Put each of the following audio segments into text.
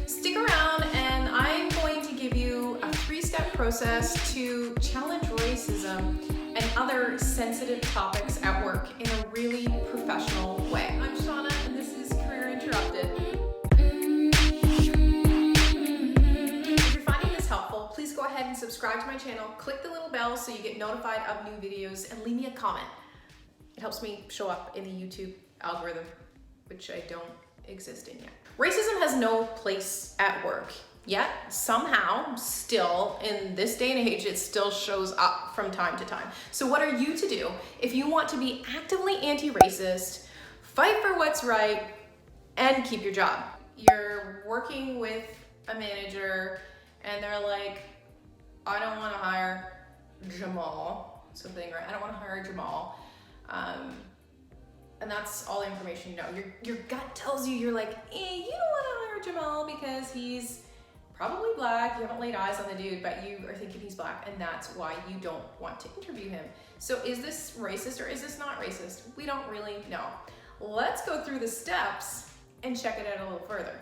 Stick around and I'm going to give you a 3-step process to challenge racism and other sensitive topics at work in a really professional way. I'm Shauna and this is Career Interrupted. If you're finding this helpful, please go ahead and subscribe to my channel, click the little bell so you get notified of new videos, and leave me a comment. It helps me show up in the YouTube algorithm, which I don't exist in yet. Racism has no place at work, yet somehow still in this day and age it still shows up from time to time. So what are you to do if you want to be actively anti-racist, fight for what's right, and keep your job? You're working with a manager and they're like, I don't want to hire Jamal, something, right? I don't want to hire Jamal. And that's all the information you know. Your gut tells you, you're like, you don't want to hire Jamal because he's probably black. You haven't laid eyes on the dude, but you are thinking he's black, and that's why you don't want to interview him. So is this racist or is this not racist? We don't really know. Let's go through the steps and check it out a little further.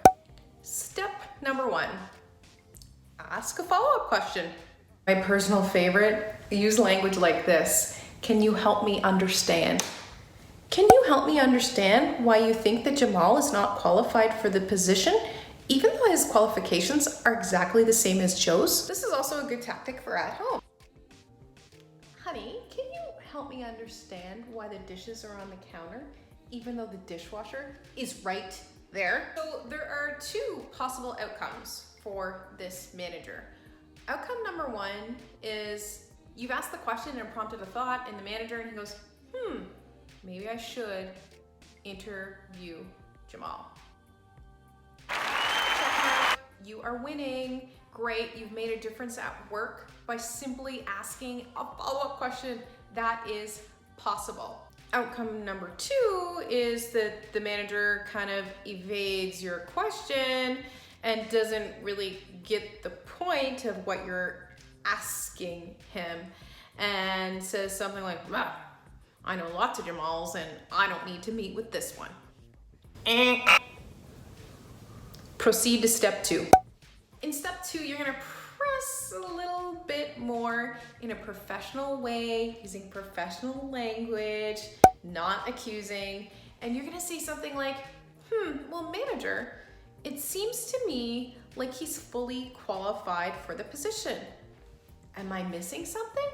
Step number 1, ask a follow-up question. My personal favorite, use language like this. Can you help me understand? Can you help me understand why you think that Jamal is not qualified for the position, even though his qualifications are exactly the same as Joe's? This is also a good tactic for at home. Honey, can you help me understand why the dishes are on the counter, even though the dishwasher is right there? So there are 2 possible outcomes for this manager. Outcome number 1 is you've asked the question and prompted a thought in the manager, and he goes, maybe I should interview Jamal. Checkmate. You are winning. Great, you've made a difference at work by simply asking a follow-up question. That is possible. Outcome number 2 is that the manager kind of evades your question and doesn't really get the point of what you're asking him and says something like, well, I know lots of Jamals and I don't need to meet with this one. Proceed to step 2. In step 2, you're gonna press a little bit more in a professional way, using professional language, not accusing, and you're gonna say something like, well, manager, it seems to me like he's fully qualified for the position. Am I missing something?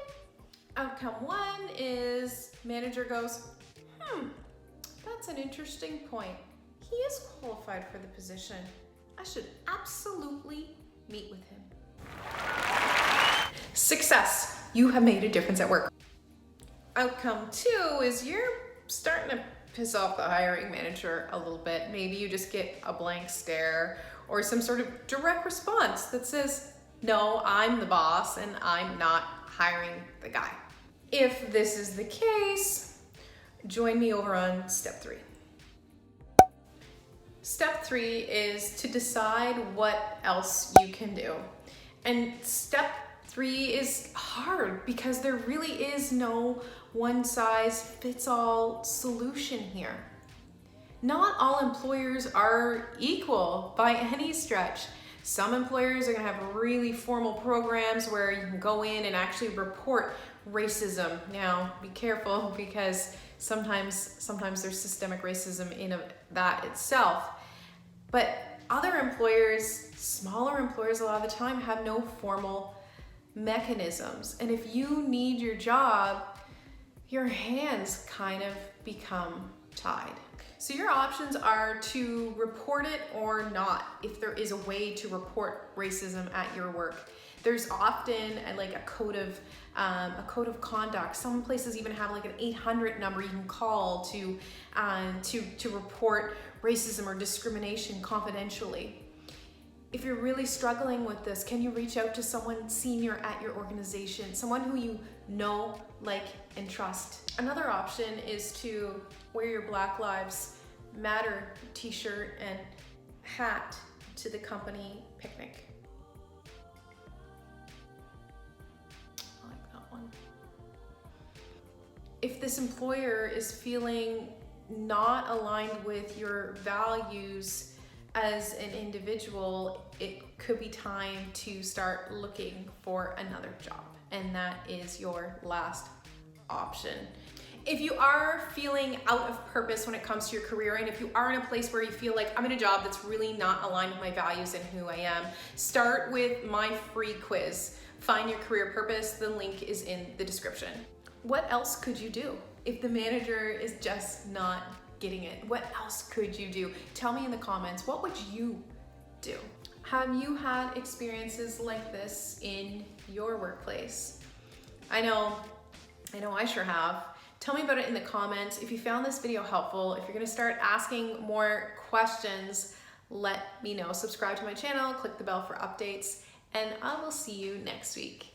Outcome 1 is manager goes, that's an interesting point. He is qualified for the position. I should absolutely meet with him. Success, you have made a difference at work. Outcome 2 is you're starting to piss off the hiring manager a little bit. Maybe you just get a blank stare or some sort of direct response that says, no, I'm the boss and I'm not hiring the guy. If this is the case, join me over on step 3. Step 3 is to decide what else you can do. And step 3 is hard because there really is no one-size-fits-all solution here. Not all employers are equal by any stretch. Some employers are gonna have really formal programs where you can go in and actually report racism. Now, be careful because sometimes there's systemic racism in that itself. But other employers, smaller employers a lot of the time, have no formal mechanisms. And if you need your job, your hands kind of become tied. So your options are to report it or not, if there is a way to report racism at your work. There's often a code of conduct. Some places even have like an 800 number you can call to report racism or discrimination confidentially. If you're really struggling with this, can you reach out to someone senior at your organization, someone who you know, like, and trust? Another option is to wear your Black Lives Matter t-shirt and hat to the company picnic. I like that one. If this employer is feeling not aligned with your values, as an individual, it could be time to start looking for another job, and that is your last option. If you are feeling out of purpose when it comes to your career, and if you are in a place where you feel like I'm in a job that's really not aligned with my values and who I am, start with my free quiz, Find Your Career Purpose. The link is in the description. What else could you do if the manager is just not getting it? What else could you do? Tell me in the comments, what would you do? Have you had experiences like this in your workplace? I know I sure have. Tell me about it in the comments. If you found this video helpful, if you're gonna start asking more questions, let me know. Subscribe to my channel, click the bell for updates, and I will see you next week.